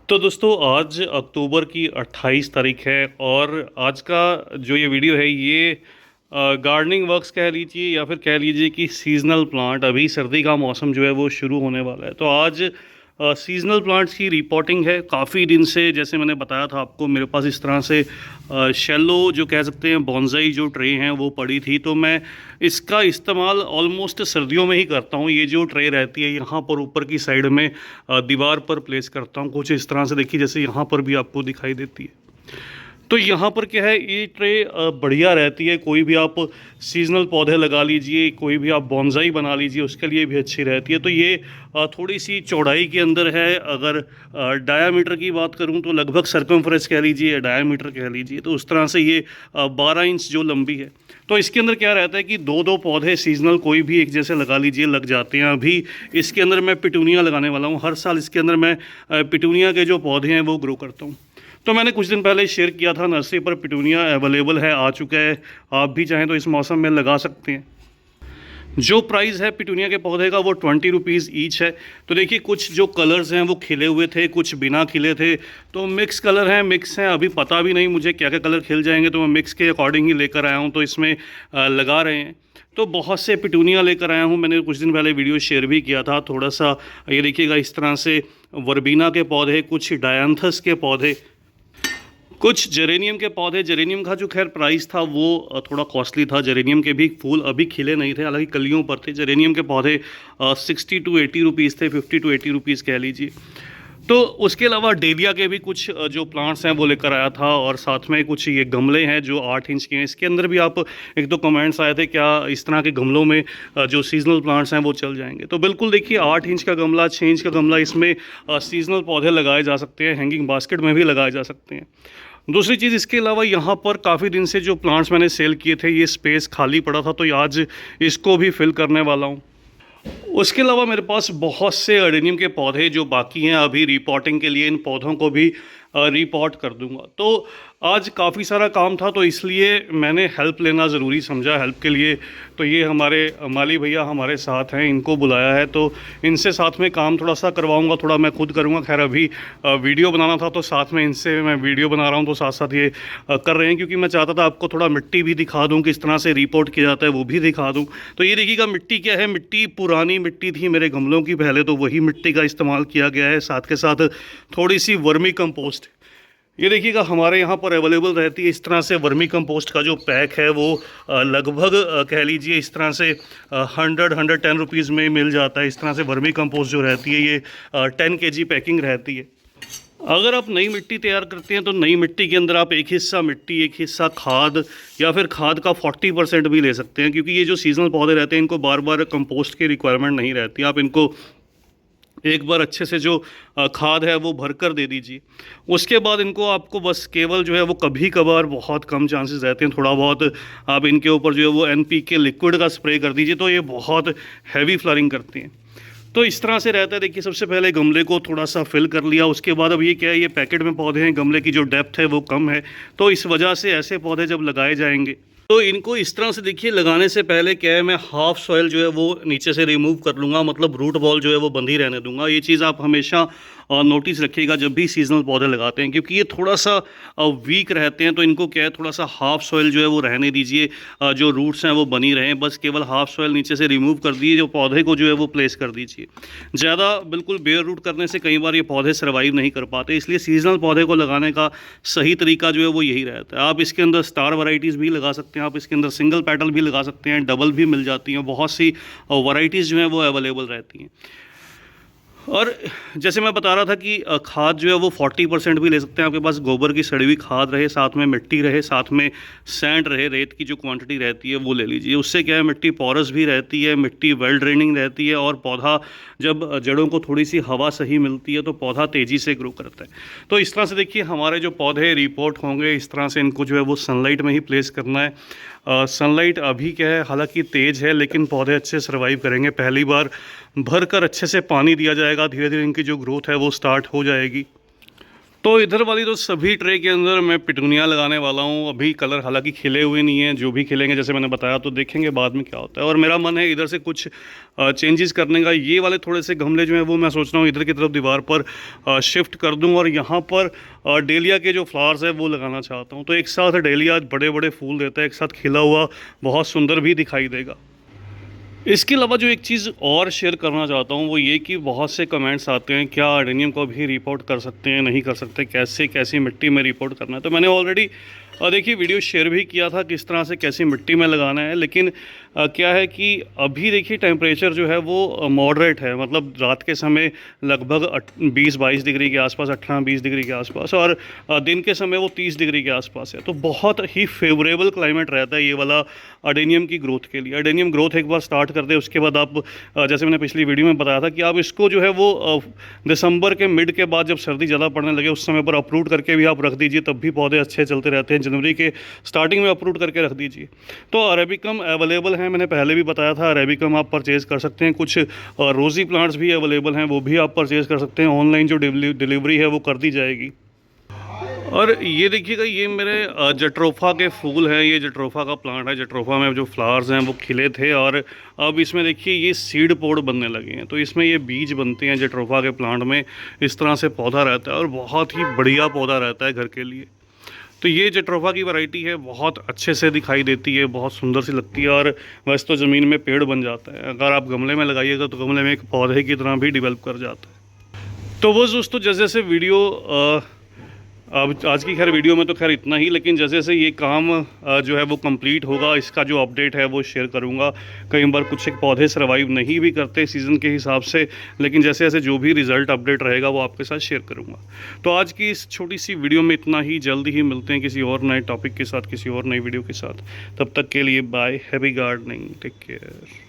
तो दोस्तों आज अक्टूबर की 28 तारीख है और आज का जो ये वीडियो है ये गार्डनिंग वर्क्स कह लीजिए या फिर कह लीजिए कि सीजनल प्लांट। अभी सर्दी का मौसम जो है वो शुरू होने वाला है, तो आज सीजनल प्लांट्स की रिपोर्टिंग है। काफ़ी दिन से, जैसे मैंने बताया था आपको, मेरे पास इस तरह से शैलो जो कह सकते हैं बॉन्साई जो ट्रे हैं वो पड़ी थी, तो मैं इसका इस्तेमाल ऑलमोस्ट सर्दियों में ही करता हूँ। ये जो ट्रे रहती है यहाँ पर ऊपर की साइड में दीवार पर प्लेस करता हूँ, कुछ इस तरह से। देखिए जैसे यहाँ पर भी आपको दिखाई देती है। तो यहाँ पर क्या है, ये ट्रे बढ़िया रहती है। कोई भी आप सीजनल पौधे लगा लीजिए, कोई भी आप बॉन्साई बना लीजिए, उसके लिए भी अच्छी रहती है। तो ये थोड़ी सी चौड़ाई के अंदर है। अगर डायामीटर की बात करूँ तो लगभग सर्कमफ्रेंस कह लीजिए या डायामीटर कह लीजिए, तो उस तरह से ये 12 इंच जो लंबी है। तो इसके अंदर क्या रहता है कि दो दो पौधे सीजनल कोई भी एक जैसे लगा लीजिए, लग जाते हैं। अभी इसके अंदर मैं पिटूनिया लगाने वाला हूँ। हर साल इसके अंदर मैं पिटूनिया के जो पौधे हैं वो ग्रो करता हूँ। तो मैंने कुछ दिन पहले शेयर किया था, नर्सरी पर पिटूनिया अवेलेबल है, आ चुका है। आप भी चाहें तो इस मौसम में लगा सकते हैं। जो प्राइस है पिटूनिया के पौधे का वो 20 रुपीज़ ईच है। तो देखिए कुछ जो कलर्स हैं वो खिले हुए थे, कुछ बिना खिले थे, तो मिक्स कलर हैं, मिक्स हैं। अभी पता भी नहीं मुझे क्या क्या कलर खिल जाएंगे, तो मैं मिक्स के अकॉर्डिंग ही लेकर आया हूँ। तो इसमें लगा रहे हैं। तो बहुत से पिटूनिया लेकर आया हूँ। मैंने कुछ दिन पहले वीडियो शेयर भी किया था थोड़ा सा। ये देखिएगा इस तरह से वर्बीना के पौधे, कुछ डायंथस के पौधे, कुछ जेरेनियम के पौधे। जेरेनियम का जो खैर प्राइस था वो थोड़ा कॉस्टली था। जेरेनियम के भी फूल अभी खिले नहीं थे, हालांकि कलियों पर थे। जेरेनियम के पौधे 60 टू 80 रुपीज़ थे, 50 टू 80 रुपीज़ कह लीजिए। तो उसके अलावा डेलिया के भी कुछ जो प्लांट्स हैं वो लेकर आया था, और साथ में कुछ ये गमले हैं जो 8 इंच के हैं। इसके अंदर भी आप एक दो कमेंट्स आए थे क्या इस तरह के गमलों में जो सीजनल प्लांट्स हैं वो चल जाएंगे। तो बिल्कुल देखिए 8 इंच का गमला, 6 इंच का गमला, इसमें सीजनल पौधे लगाए जा सकते हैं। हैंगिंग बास्केट में भी लगाए जा सकते हैं। दूसरी चीज़, इसके अलावा यहाँ पर काफ़ी दिन से जो प्लांट्स मैंने सेल किए थे, ये स्पेस खाली पड़ा था, तो आज इसको भी फिल करने वाला हूँ। उसके अलावा मेरे पास बहुत से अडेनियम के पौधे जो बाकी हैं अभी रिपोर्टिंग के लिए, इन पौधों को भी रिपोर्ट कर दूंगा। तो आज काफ़ी सारा काम था, तो इसलिए मैंने हेल्प लेना ज़रूरी समझा। हेल्प के लिए तो ये हमारे माली भैया हमारे साथ हैं, इनको बुलाया है, तो इनसे साथ में काम थोड़ा सा करवाऊंगा। थोड़ा मैं खुद करूंगा। खैर अभी वीडियो बनाना था तो साथ में इनसे मैं वीडियो बना रहा हूं, तो साथ साथ ये कर रहे हैं, क्योंकि मैं चाहता था आपको थोड़ा मिट्टी भी दिखा दूं, किस तरह से रिपोर्ट किया जाता है वो भी दिखा दूँ। तो ये देखिएगा मिट्टी क्या है। मिट्टी पुरानी मिट्टी थी मेरे गमलों की पहले, तो वही मिट्टी का इस्तेमाल किया गया है। साथ के साथ थोड़ी सी वर्मी कंपोस्ट, ये देखिएगा हमारे यहाँ पर अवेलेबल रहती है। इस तरह से वर्मी कंपोस्ट का जो पैक है वो लगभग कह लीजिए इस तरह से 110 रुपीज़ में मिल जाता है। इस तरह से वर्मी कंपोस्ट जो रहती है ये 10 kg पैकिंग रहती है। अगर आप नई मिट्टी तैयार करते हैं तो नई मिट्टी के अंदर आप एक हिस्सा मिट्टी, एक हिस्सा खाद, या फिर खाद का 40% भी ले सकते हैं, क्योंकि ये जो सीजनल पौधे रहते हैं इनको बार बार कंपोस्ट की रिक्वायरमेंट नहीं रहती। आप इनको एक बार अच्छे से जो खाद है वो भर कर दे दीजिए। उसके बाद इनको आपको बस केवल जो है वो कभी कभार, बहुत कम चांसेस रहते हैं, थोड़ा बहुत आप इनके ऊपर जो है वो NPK लिक्विड का स्प्रे कर दीजिए, तो ये बहुत हैवी फ्लावरिंग करते हैं। तो इस तरह से रहता है। देखिए सबसे पहले गमले को थोड़ा सा फिल कर लिया। उसके बाद अब ये क्या है, ये पैकेट में पौधे हैं, गमले की जो डेप्थ है वो कम है, तो इस वजह से ऐसे पौधे जब लगाए जाएंगे तो इनको इस तरह से, देखिए लगाने से पहले क्या है, मैं हाफ सॉइल जो है वो नीचे से रिमूव कर लूँगा, मतलब रूट बॉल जो है वो बंद ही रहने दूंगा। ये चीज़ आप हमेशा नोटिस रखिएगा जब भी सीजनल पौधे लगाते हैं, क्योंकि ये थोड़ा सा वीक रहते हैं। तो इनको क्या है, थोड़ा सा हाफ सॉइल जो है वो रहने दीजिए, जो रूट्स हैं वो बनी रहें। बस केवल हाफ सॉइल नीचे से रिमूव कर दिए, जो पौधे को जो है वो प्लेस कर दीजिए। ज़्यादा बिल्कुल बेयर रूट करने से कई बार ये पौधे सर्वाइव नहीं कर पाते, इसलिए सीजनल पौधे को लगाने का सही तरीका जो है वो यही रहता है। आप इसके अंदर स्टार वैरायटीज़ भी लगा सकते हैं, आप इसके अंदर सिंगल पेटल भी लगा सकते हैं, डबल भी मिल जाती हैं, बहुत सी वैरायटीज़ जो हैं वो अवेलेबल रहती हैं। और जैसे मैं बता रहा था कि खाद जो है वो 40% भी ले सकते हैं। आपके पास गोबर की सड़ी हुई खाद रहे, साथ में मिट्टी रहे, साथ में सैंड रहे, रेत की जो क्वांटिटी रहती है वो ले लीजिए। उससे क्या है, मिट्टी पोरस भी रहती है, मिट्टी वेल ड्रेनिंग रहती है, और पौधा जब जड़ों को थोड़ी सी हवा सही मिलती है तो पौधा तेज़ी से ग्रो करता है। तो इस तरह से देखिए हमारे जो पौधे रिपोर्ट होंगे, इस तरह से इनको जो है वो सनलाइट में ही प्लेस करना है। सनलाइट अभी क्या है, हालांकि तेज़ है, लेकिन पौधे अच्छे सर्वाइव करेंगे। पहली बार भर कर अच्छे से पानी दिया जाएगा, धीरे धीरे इनकी जो ग्रोथ है वो स्टार्ट हो जाएगी। तो इधर वाली तो सभी ट्रे के अंदर मैं पिटूनिया लगाने वाला हूँ। अभी कलर हालांकि खिले हुए नहीं हैं, जो भी खिलेंगे जैसे मैंने बताया तो देखेंगे बाद में क्या होता है। और मेरा मन है इधर से कुछ चेंजेस करने का। ये वाले थोड़े से गमले जो हैं वो मैं सोच रहा हूँ इधर की तरफ दीवार पर शिफ्ट कर दूँ और यहाँ पर डेलिया के जो फ्लावर्स है वो लगाना चाहता हूँ। तो एक साथ डेलिया बड़े बड़े फूल देता है, एक साथ खिला हुआ बहुत सुंदर भी दिखाई देगा। इसके अलावा जो एक चीज़ और शेयर करना चाहता हूँ वो ये कि बहुत से कमेंट्स आते हैं क्या अडेनियम को भी रिपोर्ट कर सकते हैं, नहीं कर सकते, कैसे कैसी मिट्टी में रिपोर्ट करना है। तो मैंने ऑलरेडी देखिए वीडियो शेयर भी किया था किस तरह से कैसी मिट्टी में लगाना है। लेकिन क्या है कि अभी देखिए टेम्परेचर जो है वो मॉडरेट है, मतलब रात के समय लगभग 20-22 डिग्री के आसपास, 18-20 डिग्री के आसपास, और दिन के समय वो 30 डिग्री के आसपास है। तो बहुत ही फेवरेबल क्लाइमेट रहता है ये वाला अडेनियम की ग्रोथ के लिए। अडेनियम ग्रोथ एक बार स्टार्ट कर दे उसके बाद आप जैसे मैंने पिछली वीडियो में बताया था कि आप इसको जो है वो दिसंबर के मिड के बाद जब सर्दी ज़्यादा पड़ने लगे उस समय पर अप्रूट करके भी आप रख दीजिए, तब भी पौधे अच्छे चलते रहते हैं। जनवरी के स्टार्टिंग में अप्रूट करके रख दीजिए। तो अरेबिकम अवेलेबल हैं, मैंने पहले भी बताया था अरेबिकम आप परचेज़ कर सकते हैं। कुछ रोज़ी प्लांट्स भी अवेलेबल हैं, वो भी आप परचेज़ कर सकते हैं। ऑनलाइन जो डिलीवरी है वो कर दी जाएगी। और ये देखिएगा ये मेरे जट्रोफा के फूल हैं, ये जट्रोफा का प्लांट है। जट्रोफा में जो फ्लावर्स हैं वो खिले थे और अब इसमें देखिए ये सीड पोड बनने लगे हैं। तो इसमें ये बीज बनते हैं जट्रोफा के प्लांट में, इस तरह से पौधा रहता है और बहुत ही बढ़िया पौधा रहता है घर के लिए। तो ये जट्रोफा की वैरायटी है, बहुत अच्छे से दिखाई देती है, बहुत सुंदर सी लगती है और वैसे तो ज़मीन में पेड़ बन जाता है। अगर आप गमले में लगाइएगा तो गमले में एक पौधे की तरह भी डेवलप कर जाता है। तो वो दोस्तों जैसे जैसे वीडियो अब आज की खैर वीडियो में तो खैर इतना ही, लेकिन जैसे जैसे ये काम जो है वो कंप्लीट होगा इसका जो अपडेट है वो शेयर करूँगा। कई बार कुछ एक पौधे सर्वाइव नहीं भी करते सीज़न के हिसाब से, लेकिन जैसे जैसे जो भी रिज़ल्ट अपडेट रहेगा वो आपके साथ शेयर करूँगा। तो आज की इस छोटी सी वीडियो में इतना ही। जल्दी ही मिलते हैं किसी और नए टॉपिक के साथ, किसी और नई वीडियो के साथ। तब तक के लिए bye, happy gardening, take care.